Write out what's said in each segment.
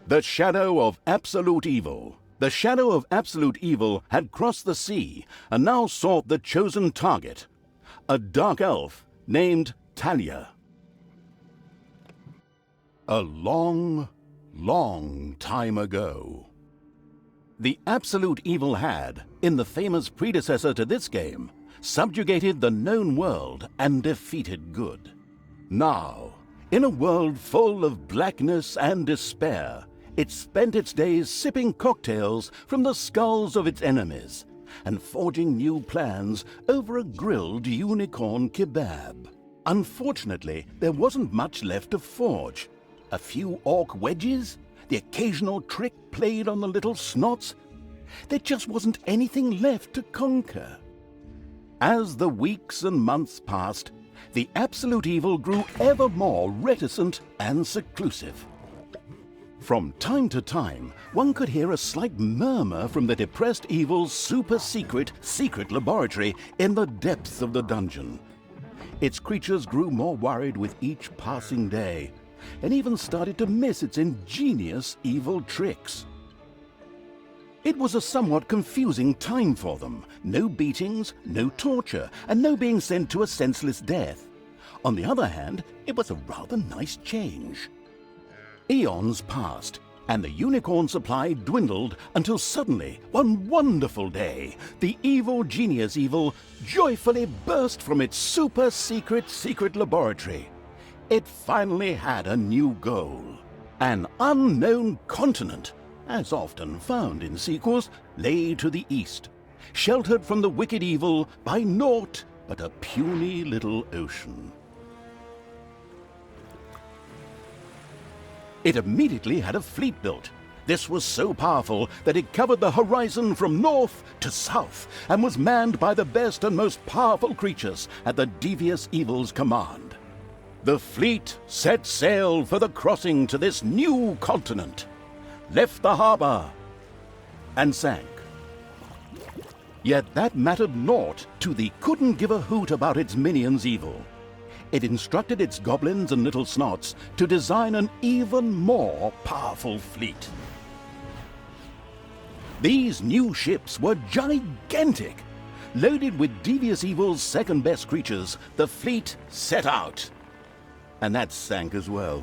The Shadow of Absolute Evil. The Shadow of Absolute Evil had crossed the sea and now sought the chosen target, a dark elf named Talia. A long, long time ago, the Absolute Evil had, in the famous predecessor to this game, subjugated the known world and defeated good. Now, in a world full of blackness and despair, it spent its days sipping cocktails from the skulls of its enemies and forging new plans over a grilled unicorn kebab. Unfortunately, there wasn't much left to forge. A few orc wedges, the occasional trick played on the little snots. There just wasn't anything left to conquer. As the weeks and months passed, the Absolute Evil grew ever more reticent and seclusive. From time to time, one could hear a slight murmur from the depressed evil's super-secret laboratory in the depths of the dungeon. Its creatures grew more worried with each passing day, and even started to miss its ingenious evil tricks. It was a somewhat confusing time for them. No beatings, no torture, and no being sent to a senseless death. On the other hand, it was a rather nice change. Eons passed, and the unicorn supply dwindled until suddenly, one wonderful day, the evil genius Evil joyfully burst from its super-secret laboratory. It finally had a new goal. An unknown continent, as often found in sequels, lay to the east, sheltered from the wicked evil by naught but a puny little ocean. It immediately had a fleet built. This was so powerful that it covered the horizon from north to south and was manned by the best and most powerful creatures at the devious evil's command. The fleet set sail for the crossing to this new continent, left the harbor, and sank. Yet that mattered naught to the couldn't give a hoot about its minions Evil. It instructed its goblins and little snots to design an even more powerful fleet. These new ships were gigantic. Loaded with devious evil's second-best creatures, the fleet set out. And that sank as well.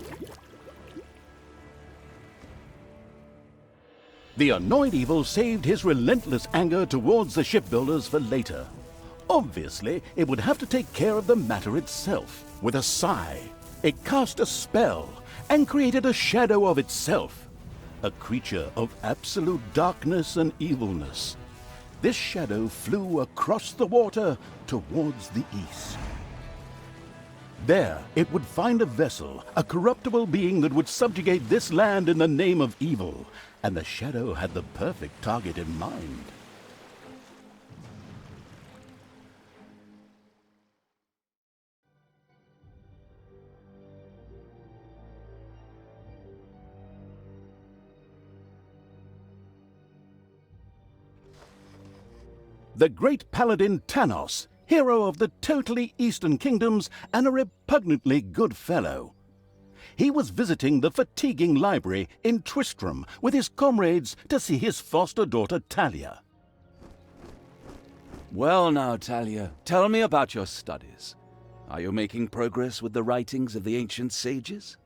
The annoyed evil saved his relentless anger towards the shipbuilders for later. Obviously, it would have to take care of the matter itself. With a sigh, it cast a spell and created a shadow of itself, a creature of absolute darkness and evilness. This shadow flew across the water towards the east. There, it would find a vessel, a corruptible being that would subjugate this land in the name of evil, and the shadow had the perfect target in mind. The great paladin Tanos, hero of the totally Eastern Kingdoms and a repugnantly good fellow. He was visiting the fatiguing library in Tristram with his comrades to see his foster daughter Talia. Well now, Talia, tell me about your studies. Are you making progress with the writings of the ancient sages?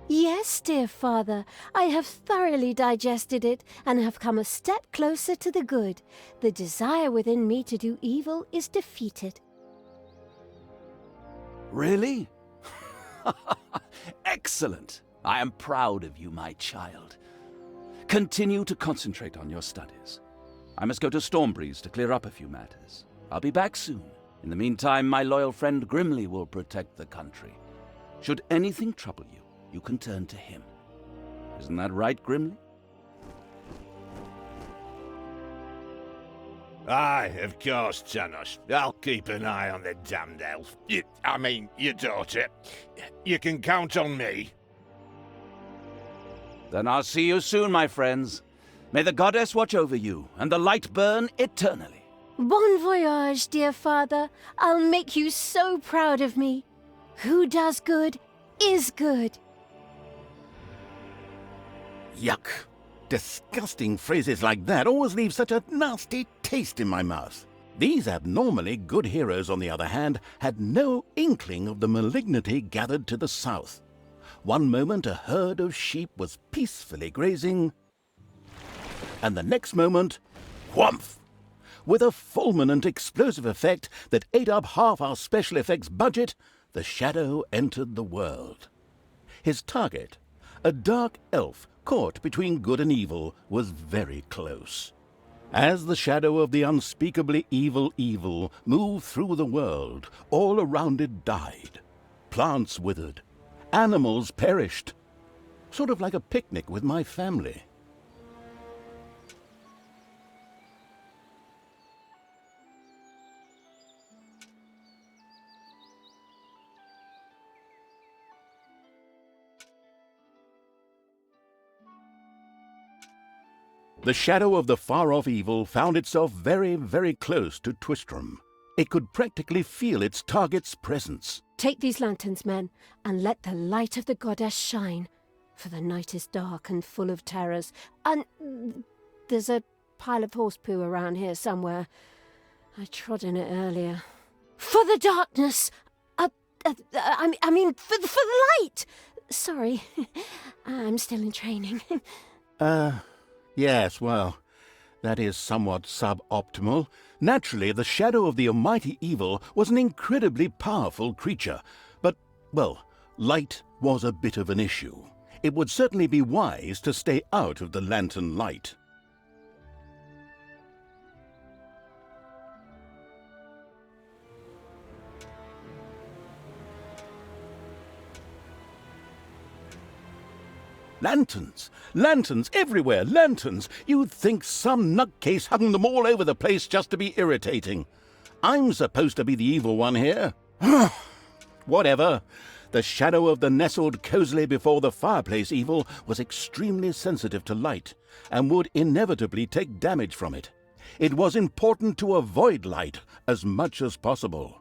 Yes, dear father, I have thoroughly digested it and have come a step closer to the good. The desire within me to do evil is defeated. Really? Excellent! I am proud of you, my child. Continue to concentrate on your studies. I must go to Stormbreeze to clear up a few matters. I'll be back soon. In the meantime, my loyal friend Grimly will protect the country. Should anything trouble you, you can turn to him. Isn't that right, Grimly? Aye, of course, Tanos. I'll keep an eye on the damned elf. Your daughter. You can count on me. Then I'll see you soon, my friends. May the goddess watch over you, and the light burn eternally. Bon voyage, dear father. I'll make you so proud of me. Who does good is good. Yuck. Disgusting phrases like that always leave such a nasty taste in my mouth. These abnormally good heroes, on the other hand, had no inkling of the malignity gathered to the south. One moment a herd of sheep was peacefully grazing, and the next moment, whumph! With a fulminant explosive effect that ate up half our special effects budget, the shadow entered the world. His target, a dark elf caught between good and evil, was very close. As the shadow of the unspeakably evil moved through the world, all around it died. Plants withered. Animals perished. Sort of like a picnic with my family. The shadow of the far-off evil found itself very, very close to Twistram. It could practically feel its target's presence. Take these lanterns, men, and let the light of the goddess shine, for the night is dark and full of terrors. And there's a pile of horse poo around here somewhere. I trod in it earlier. For the darkness! I mean, for the light! Sorry, I'm still in training. Yes, well, that is somewhat suboptimal. Naturally, the shadow of the almighty evil was an incredibly powerful creature, but, well, light was a bit of an issue. It would certainly be wise to stay out of the lantern light. Lanterns! Lanterns everywhere! Lanterns! You'd think some nutcase hung them all over the place just to be irritating. I'm supposed to be the evil one here. Whatever. The shadow of the nestled cosily before the fireplace evil was extremely sensitive to light, and would inevitably take damage from it. It was important to avoid light as much as possible.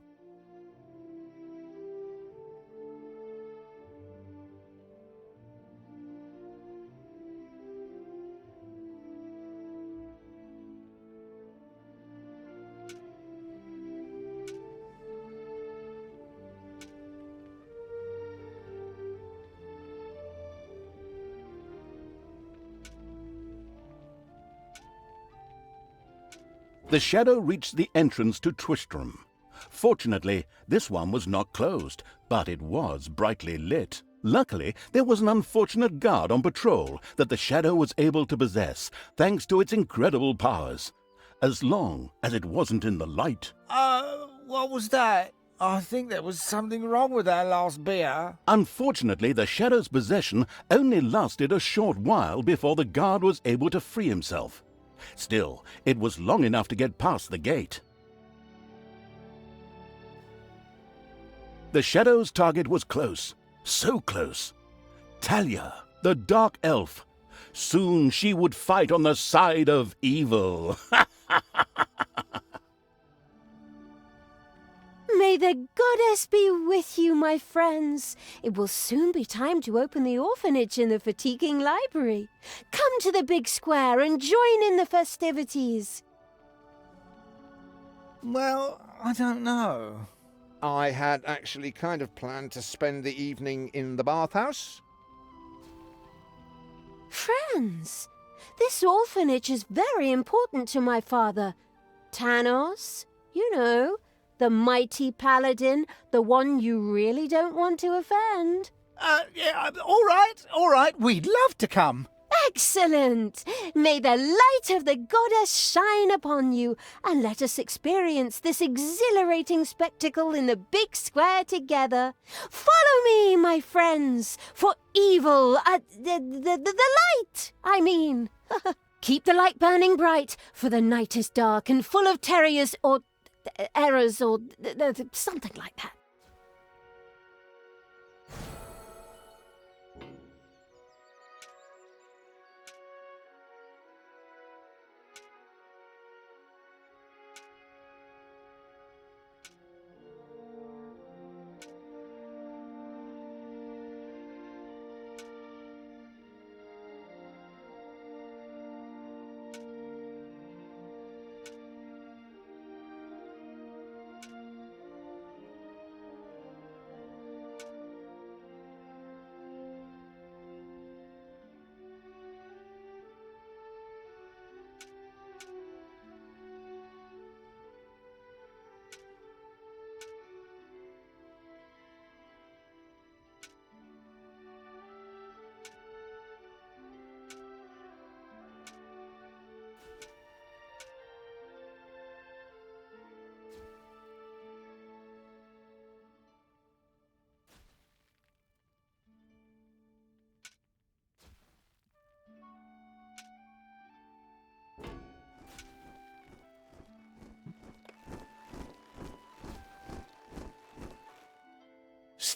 The shadow reached the entrance to Twistram. Fortunately, this one was not closed, but it was brightly lit. Luckily, there was an unfortunate guard on patrol that the shadow was able to possess, thanks to its incredible powers. As long as it wasn't in the light. What was that? I think there was something wrong with that last beer. Unfortunately, the shadow's possession only lasted a short while before the guard was able to free himself. Still, it was long enough to get past the gate. The shadow's target was close, so close. Talia, the dark elf. Soon she would fight on the side of evil. May the goddess be with you, my friends. It will soon be time to open the orphanage in the fatiguing library. Come to the big square and join in the festivities. Well, I don't know. I had actually kind of planned to spend the evening in the bathhouse. Friends, this orphanage is very important to my father. Tanos, you know, the mighty paladin, the one you really don't want to offend. Yeah, all right, we'd love to come. Excellent! May the light of the goddess shine upon you, and let us experience this exhilarating spectacle in the big square together. Follow me, my friends, for evil, the light, I mean. Keep the light burning bright, for the night is dark and full of terrors or errors or something like that.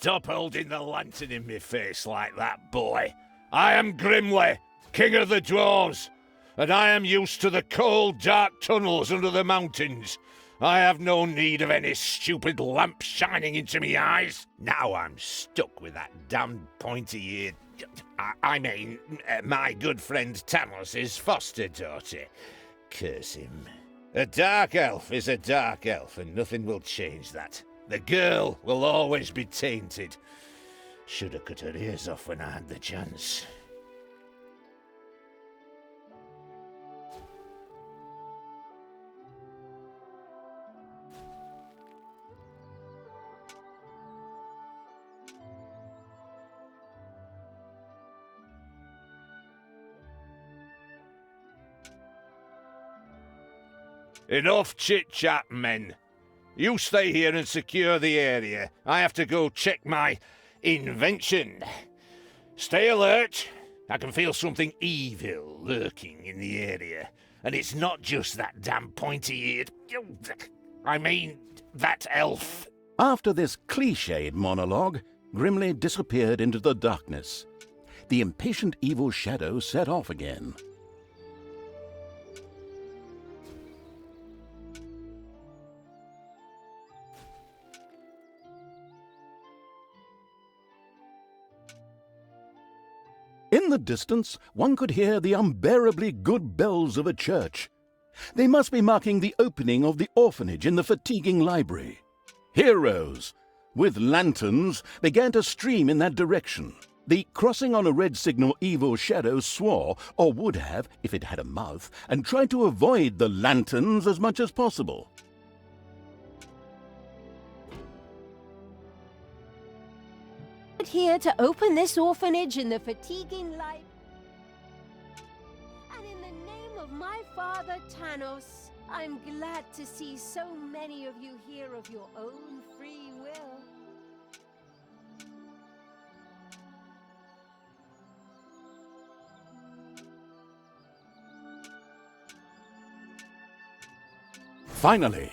stop holding the lantern in my face like that, boy. I am Grimly, king of the dwarves, and I am used to the cold, dark tunnels under the mountains. I have no need of any stupid lamp shining into me eyes. Now I'm stuck with that damned pointy-eared... my good friend Tanos' foster daughter. Curse him. A dark elf is a dark elf, and nothing will change that. The girl will always be tainted. Should have cut her ears off when I had the chance. Enough chit-chat, men. You stay here and secure the area. I have to go check my invention. Stay alert. I can feel something evil lurking in the area. And it's not just that damn pointy-eared... that elf. After this cliched monologue, Grimly disappeared into the darkness. The impatient evil shadow set off again. In the distance, one could hear the unbearably good bells of a church. They must be marking the opening of the orphanage in the fatiguing library. Heroes, with lanterns, began to stream in that direction. The crossing on a red signal evil shadow swore, or would have, if it had a mouth, and tried to avoid the lanterns as much as possible. Here to open this orphanage in the fatiguing light. And in the name of my father Tanos, I'm glad to see so many of you here of your own free will. Finally,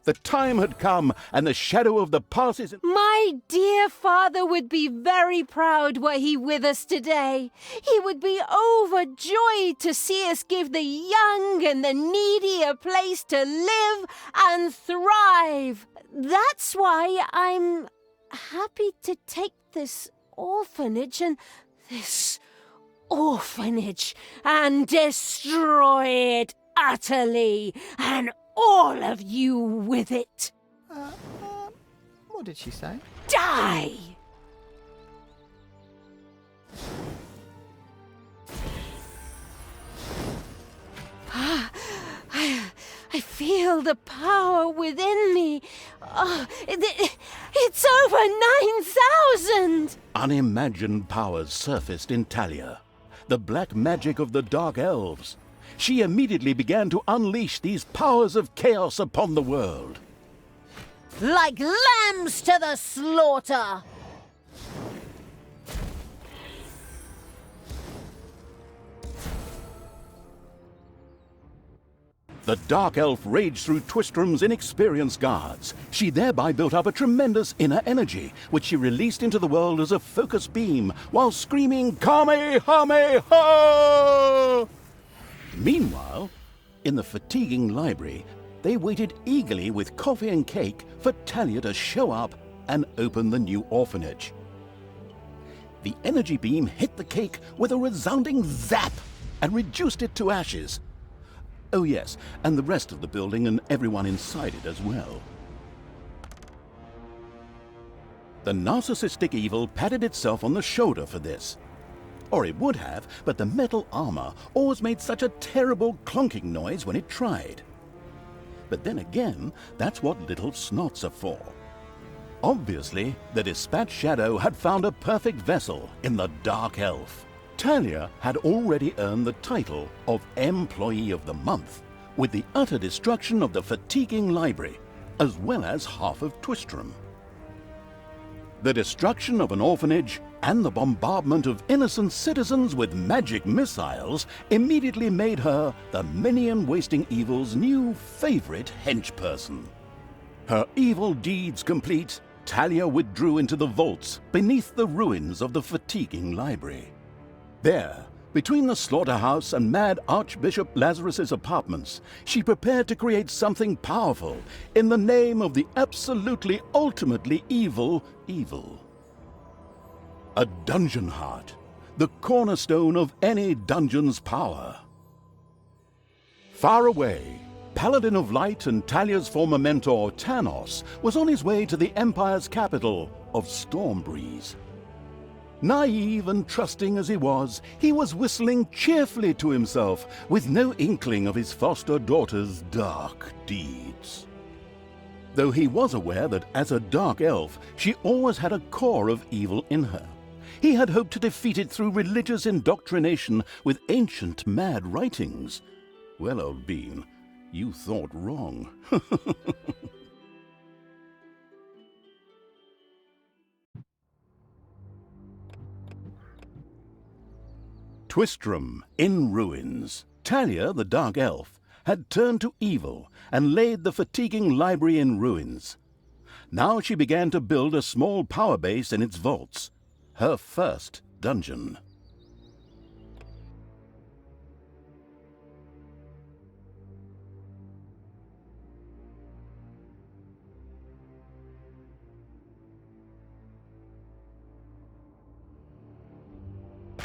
the time had come, and the shadow of the passes... My dear father would be very proud were he with us today. He would be overjoyed to see us give the young and the needy a place to live and thrive. That's why I'm happy to take this orphanage and destroy it utterly, and all of you with it. What did she say? Die! I feel the power within me. It's over 9,000! Unimagined powers surfaced in Talia, the black magic of the Dark Elves. She immediately began to unleash these powers of chaos upon the world. Like lambs to the slaughter! The Dark Elf raged through Twistrum's inexperienced guards. She thereby built up a tremendous inner energy, which she released into the world as a focus beam, while screaming, Kamehameha! Meanwhile, in the fatiguing library, they waited eagerly with coffee and cake for Talia to show up and open the new orphanage. The energy beam hit the cake with a resounding zap and reduced it to ashes. Oh yes, and the rest of the building and everyone inside it as well. The narcissistic evil patted itself on the shoulder for this. Or it would have, but the metal armor always made such a terrible clonking noise when it tried. But then again, that's what little snots are for. Obviously, the Dispatch Shadow had found a perfect vessel in the Dark Elf. Talia had already earned the title of Employee of the Month, with the utter destruction of the fatiguing library, as well as half of Twistrum. The destruction of an orphanage and the bombardment of innocent citizens with magic missiles immediately made her the minion-wasting evil's new favorite henchperson. Her evil deeds complete, Talia withdrew into the vaults beneath the ruins of the fatiguing library. There, between the slaughterhouse and Mad Archbishop Lazarus's apartments, she prepared to create something powerful in the name of the absolutely ultimately evil. A dungeon heart, the cornerstone of any dungeon's power. Far away, Paladin of Light and Talia's former mentor, Tanos, was on his way to the Empire's capital of Stormbreeze. Naive and trusting as he was whistling cheerfully to himself, with no inkling of his foster daughter's dark deeds. Though he was aware that as a dark elf, she always had a core of evil in her. He had hoped to defeat it through religious indoctrination with ancient mad writings. Well, old bean, you thought wrong. Twistram in ruins. Talia, the dark elf, had turned to evil and laid the fatiguing library in ruins. Now she began to build a small power base in its vaults, her first dungeon.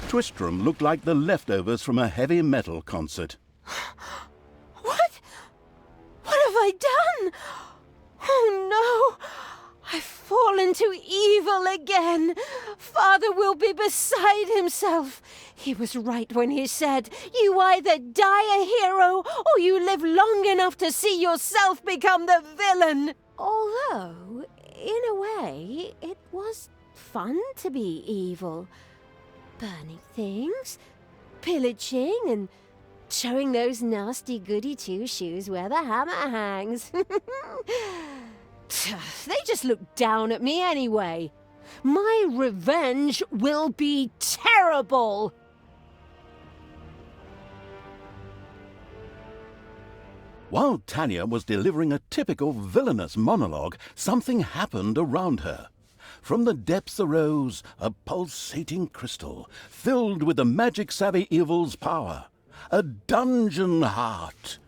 Twistram looked like the leftovers from a heavy metal concert. What? What have I done? Oh no! I've fallen to evil again. Father will be beside himself. He was right when he said, you either die a hero or you live long enough to see yourself become the villain. Although, in a way, it was fun to be evil. Burning things, pillaging, and showing those nasty goody two-shoes where the hammer hangs. They just look down at me anyway. My revenge will be terrible. While Talia was delivering a typical villainous monologue, something happened around her. From the depths arose a pulsating crystal, filled with the magic-savvy evil's power. A dungeon heart.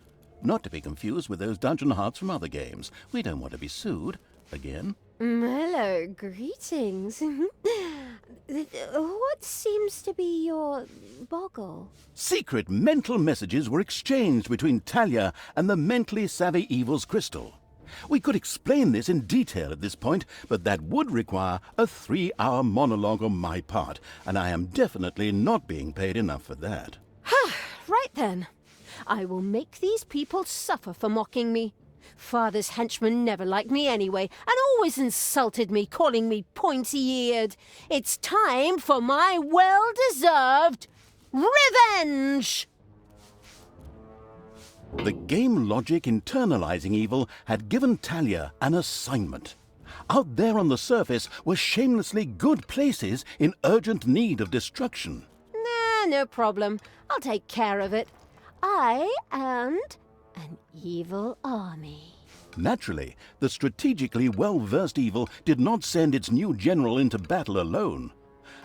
Not to be confused with those dungeon hearts from other games. We don't want to be sued again. Hello, greetings. What seems to be your boggle? Secret mental messages were exchanged between Talia and the mentally savvy evil's crystal. We could explain this in detail at this point, but that would require a 3-hour monologue on my part, and I am definitely not being paid enough for that. Right then. I will make these people suffer for mocking me. Father's henchmen never liked me anyway, and always insulted me, calling me pointy-eared. It's time for my well-deserved revenge! The game logic internalizing evil had given Talia an assignment. Out there on the surface were shamelessly good places in urgent need of destruction. Nah, no problem. I'll take care of it. I and an evil army. Naturally, the strategically well-versed evil did not send its new general into battle alone.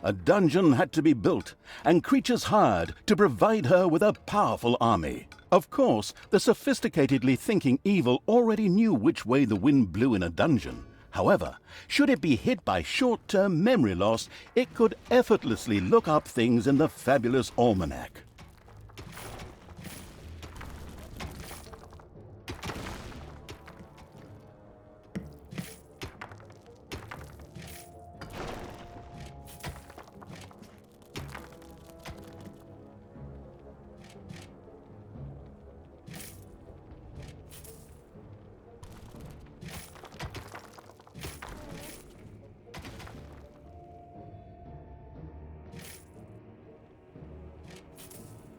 A dungeon had to be built, and creatures hired to provide her with a powerful army. Of course, the sophisticatedly thinking evil already knew which way the wind blew in a dungeon. However, should it be hit by short-term memory loss, it could effortlessly look up things in the fabulous almanac.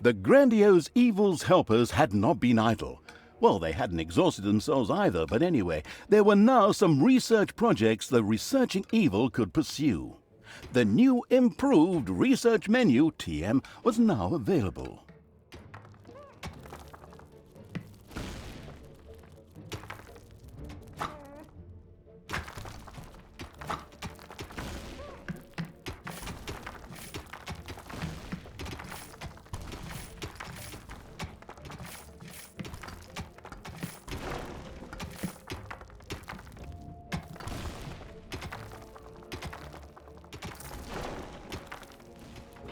The grandiose evil's helpers had not been idle. Well, they hadn't exhausted themselves either, but anyway, there were now some research projects the researching evil could pursue. The new improved research menu, TM, was now available.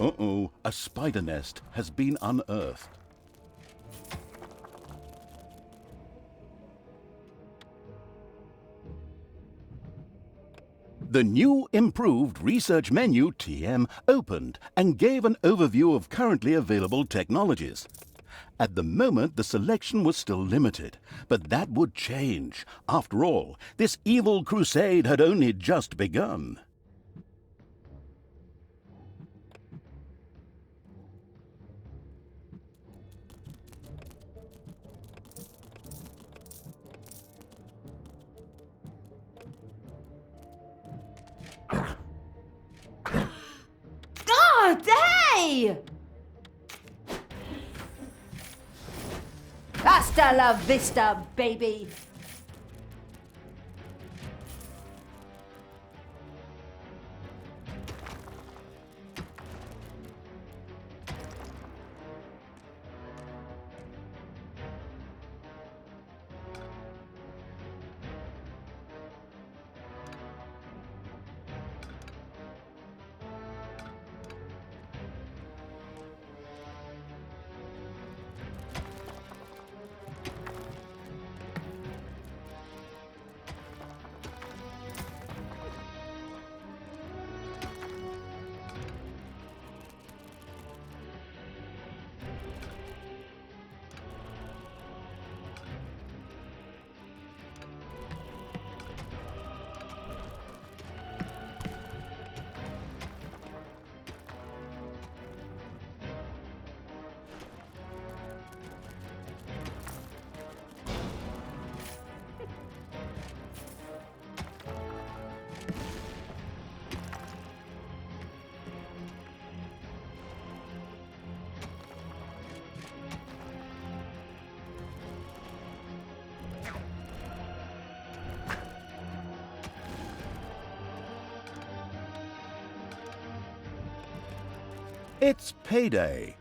Uh-oh, a spider nest has been unearthed. The new improved research menu TM opened and gave an overview of currently available technologies. At the moment, the selection was still limited, but that would change. After all, this evil crusade had only just begun. God, hey! Hasta la vista, baby. It's payday.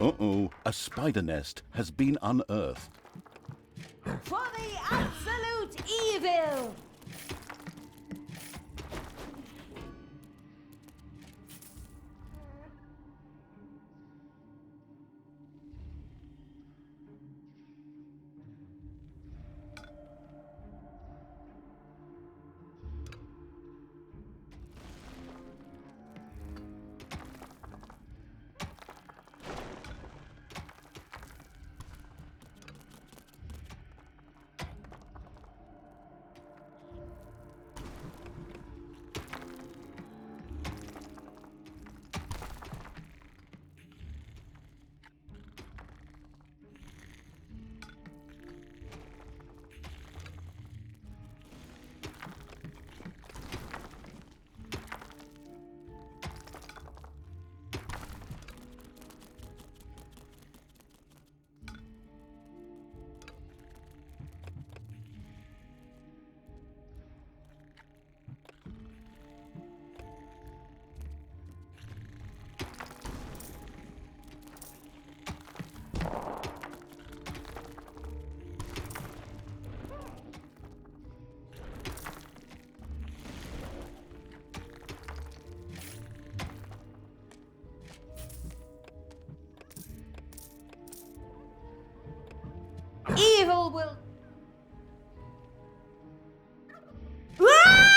Uh-oh, a spider nest has been unearthed. For the absolute evil! Evil will... Ah!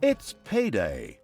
It's payday.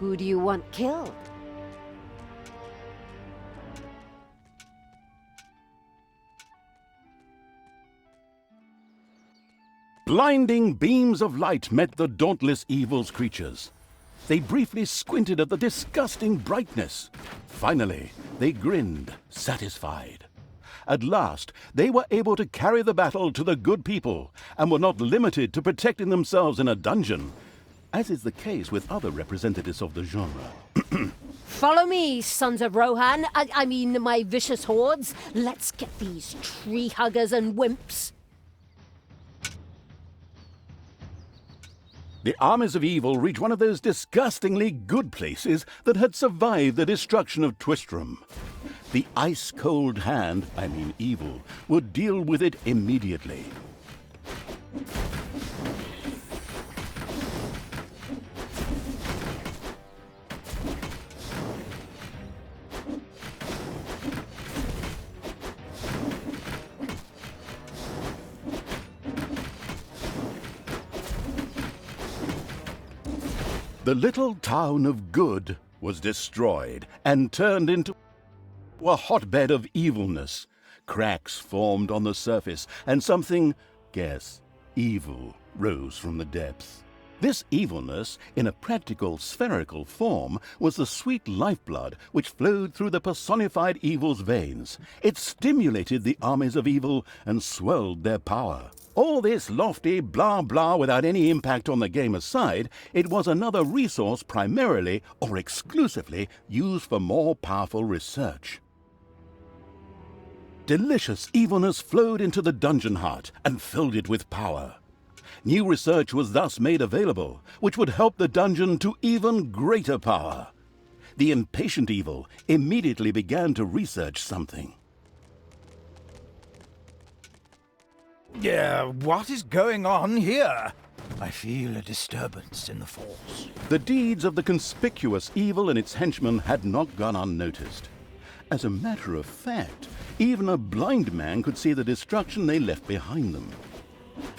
Who do you want killed? Blinding beams of light met the dauntless evil's creatures. They briefly squinted at the disgusting brightness. Finally, they grinned, satisfied. At last, they were able to carry the battle to the good people and were not limited to protecting themselves in a dungeon, as is the case with other representatives of the genre. Follow me, sons of Rohan. I mean, my vicious hordes. Let's get these tree huggers and wimps. The armies of evil reached one of those disgustingly good places that had survived the destruction of Twistram. The ice-cold hand, evil, would deal with it immediately. The little town of Good was destroyed and turned into a hotbed of evilness. Cracks formed on the surface, and something, guess, evil rose from the depths. This evilness, in a practical spherical form, was the sweet lifeblood which flowed through the personified evil's veins. It stimulated the armies of evil and swelled their power. All this lofty blah-blah without any impact on the game aside, it was another resource primarily or exclusively used for more powerful research. Delicious evilness flowed into the dungeon heart and filled it with power. New research was thus made available, which would help the dungeon to even greater power. The impatient evil immediately began to research something. Yeah, what is going on here? I feel a disturbance in the force. The deeds of the conspicuous evil and its henchmen had not gone unnoticed. As a matter of fact, even a blind man could see the destruction they left behind them.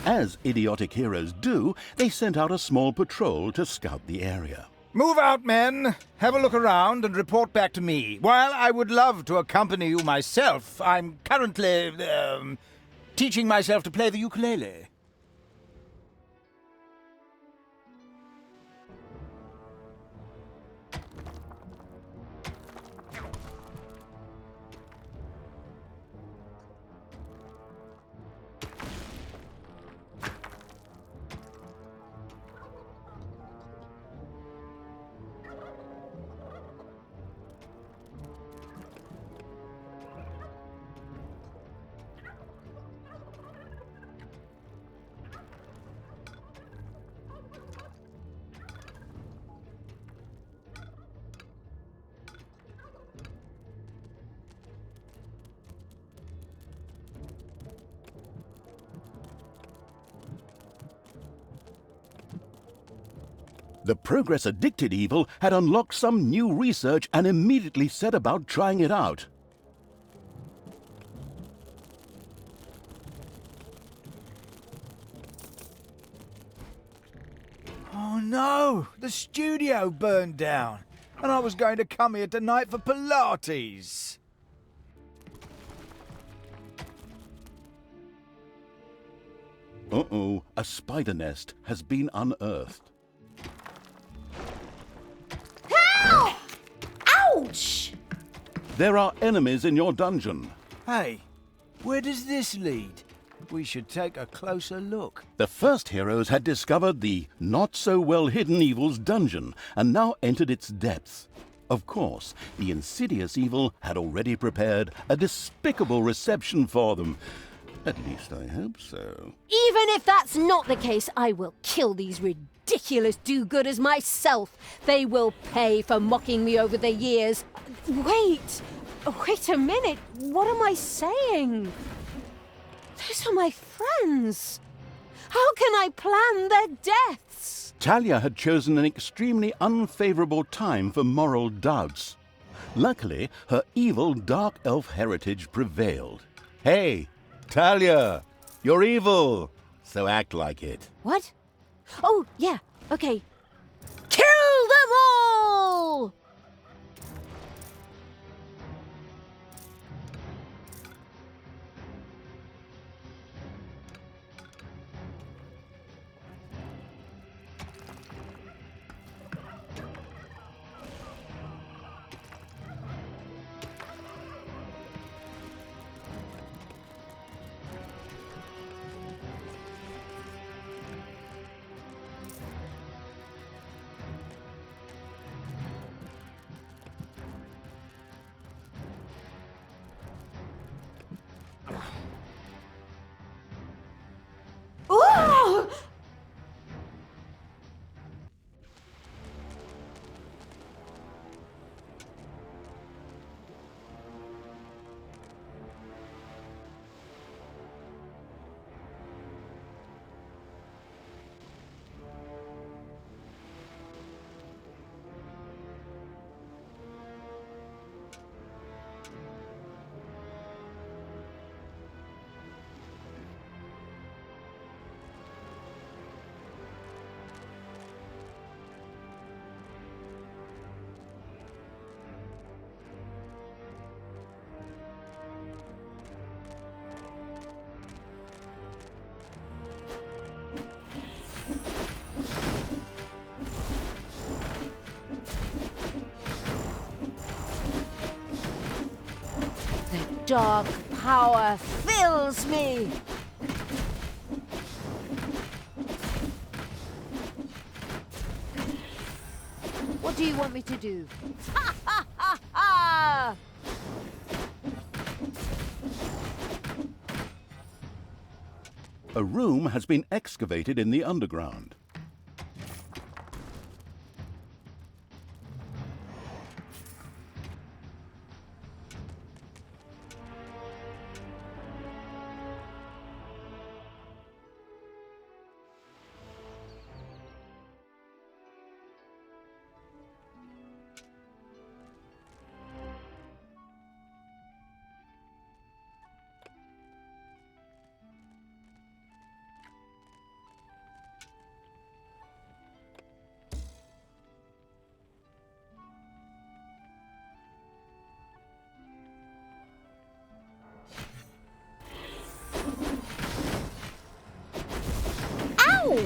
As idiotic heroes do, they sent out a small patrol to scout the area. Move out, men. Have a look around and report back to me. While I would love to accompany you myself, I'm currently, teaching myself to play the ukulele. The progress-addicted evil had unlocked some new research and immediately set about trying it out. Oh no! The studio burned down, and I was going to come here tonight for Pilates. Uh-oh, a spider nest has been unearthed. Ouch! There are enemies in your dungeon. Hey, where does this lead? We should take a closer look. The first heroes had discovered the not-so-well-hidden evil's dungeon and now entered its depths. Of course, the insidious evil had already prepared a despicable reception for them. At least I hope so. Even if that's not the case, I will kill these ridiculous do-gooders myself. They will pay for mocking me over the years. Wait a minute. What am I saying? Those are my friends. How can I plan their deaths? Talia had chosen an extremely unfavorable time for moral doubts. Luckily, her evil dark elf heritage prevailed. Hey, Talia, you're evil, so act like it. What? Oh, yeah, okay. Kill them all! dark power fills me. What do you want me to do? Ha ha ha ha! A room has been excavated in the underground. Ow!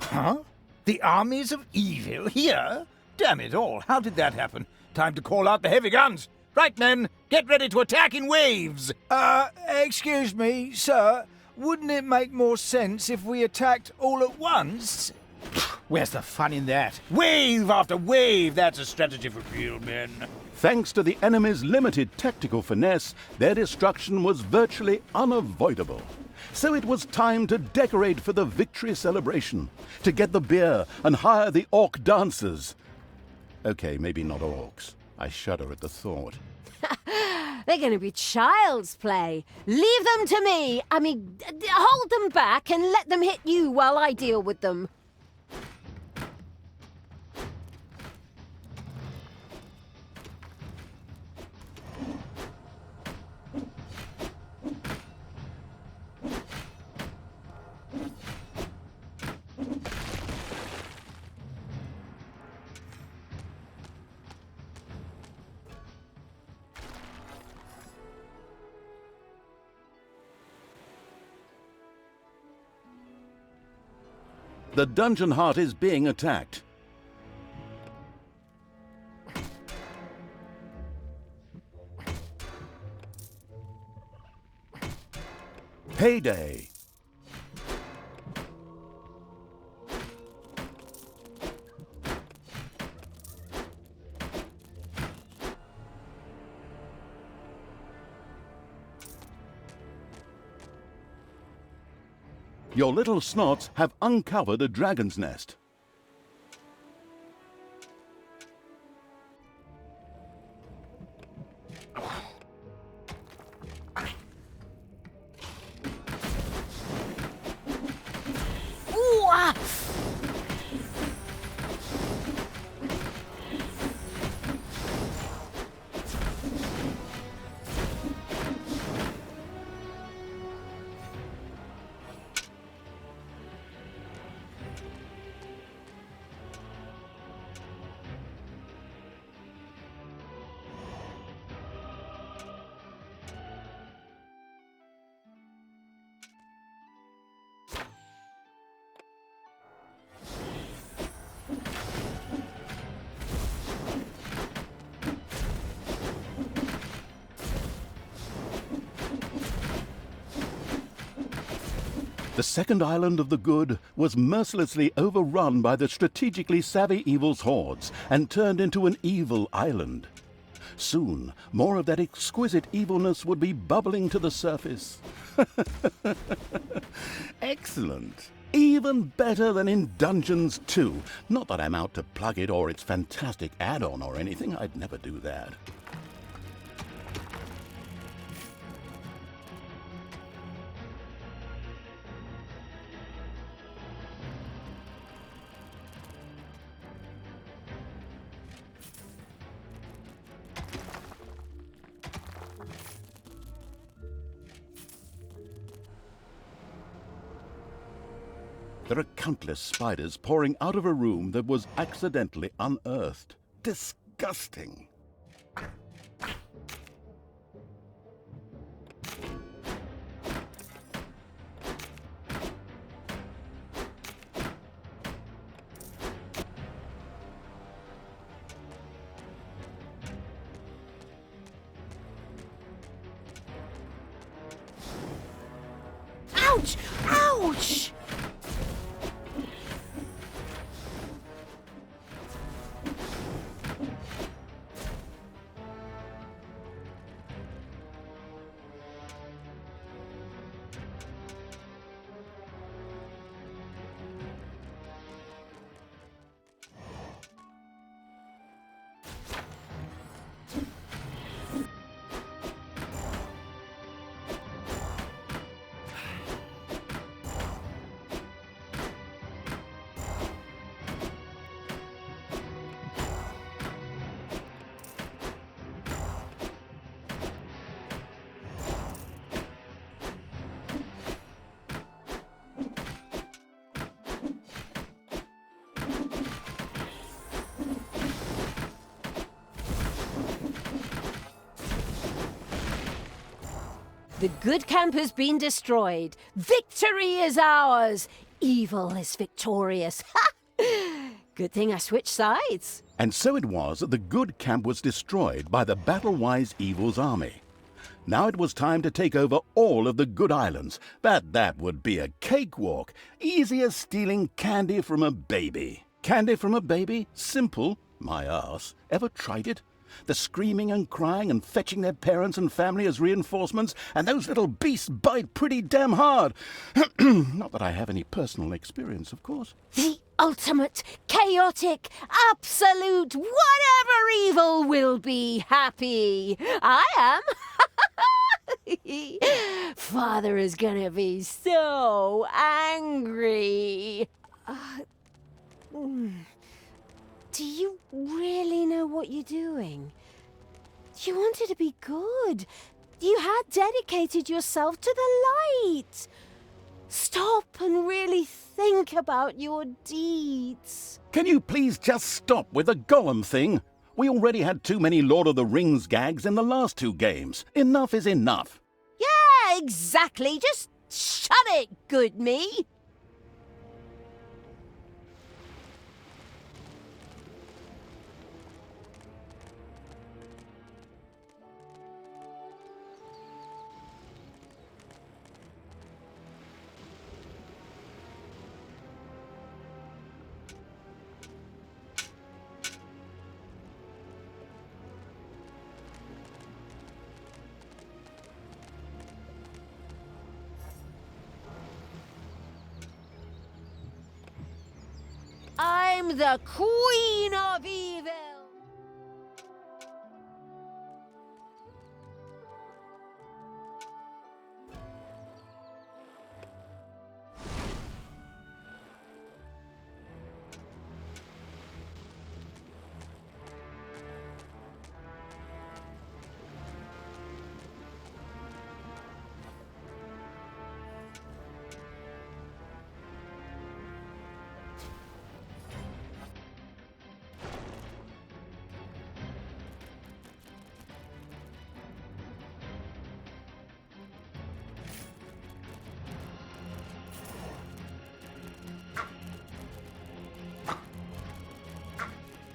Huh? The armies of evil here? Damn it all, how did that happen? Time to call out the heavy guns. Right, men, get ready to attack in waves. Excuse me, sir. Wouldn't it make more sense if we attacked all at once? Where's the fun in that? Wave after wave, that's a strategy for real men. Thanks to the enemy's limited tactical finesse, their destruction was virtually unavoidable. So it was time to decorate for the victory celebration, to get the beer and hire the orc dancers. Okay, maybe not orcs. I shudder at the thought. They're going to be child's play. Leave them to me. I mean, hold them back and let them hit you while I deal with them. The dungeon heart is being attacked. Payday. Your little snots have uncovered a dragon's nest. Ooh, ah! The second island of the good was mercilessly overrun by the strategically savvy evil's hordes and turned into an evil island. Soon, more of that exquisite evilness would be bubbling to the surface. Excellent. Even better than in Dungeons 2. Not that I'm out to plug it or its fantastic add-on or anything. I'd never do that. There are countless spiders pouring out of a room that was accidentally unearthed. Disgusting. Ouch! Ouch! The good camp has been destroyed. Victory is ours. Evil is victorious. Ha! Good thing I switched sides. And so it was that the good camp was destroyed by the battle-wise evil's army. Now it was time to take over all of the good islands. That would be a cakewalk. Easy as stealing candy from a baby. Candy from a baby? Simple. My arse. Ever tried it? The screaming and crying and fetching their parents and family as reinforcements, and those little beasts bite pretty damn hard. Not that I have any personal experience, of course. The ultimate, chaotic, absolute, whatever evil will be happy. I am. Father is gonna be so angry. Do you really know what you're doing? You wanted to be good. You had dedicated yourself to the light. Stop and really think about your deeds. Can you please just stop with the golem thing? We already had too many Lord of the Rings gags in the last 2 games. Enough is enough. Yeah, exactly. Just shut it, good me. I'm the Queen of Evil!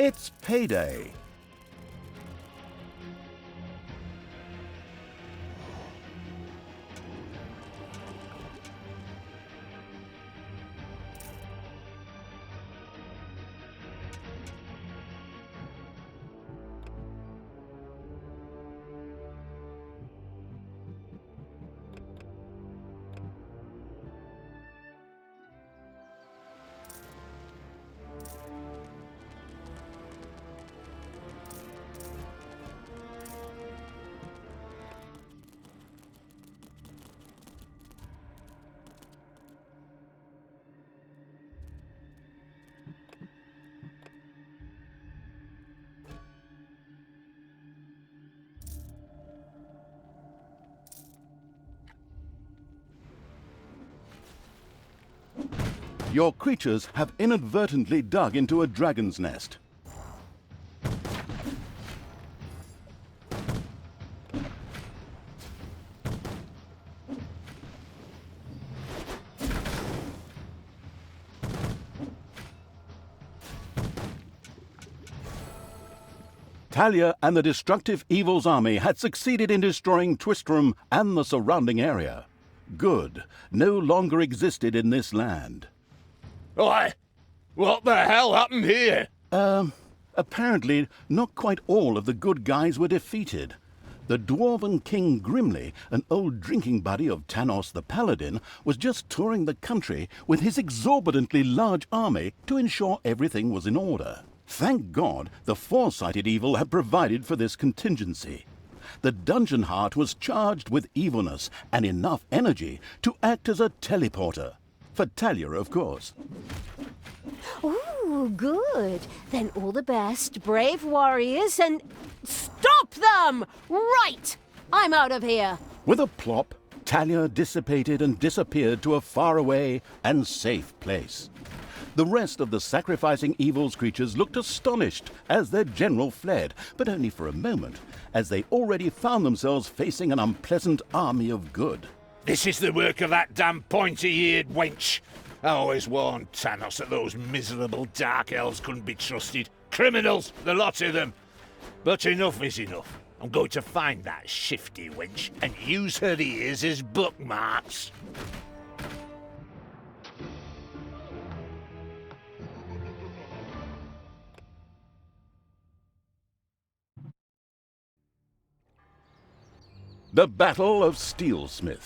It's payday. Your creatures have inadvertently dug into a dragon's nest. Talia and the destructive Evil's army had succeeded in destroying Twistram and the surrounding area. Good no longer existed in this land. Oi! What the hell happened here? Apparently, not quite all of the good guys were defeated. The Dwarven King Grimly, an old drinking buddy of Tanos the Paladin, was just touring the country with his exorbitantly large army to ensure everything was in order. Thank God the foresighted Evil had provided for this contingency. The Dungeon Heart was charged with evilness and enough energy to act as a teleporter. For Talia, of course. Ooh, good. Then all the best, brave warriors, and stop them! Right! I'm out of here. With a plop, Talia dissipated and disappeared to a faraway and safe place. The rest of the sacrificing Evil's creatures looked astonished as their general fled, but only for a moment, as they already found themselves facing an unpleasant army of good. This is the work of that damn pointy-eared wench. I always warned Tanos that those miserable dark elves couldn't be trusted. Criminals, the lot of them. But enough is enough. I'm going to find that shifty wench and use her ears as bookmarks. The Battle of Steelsmith.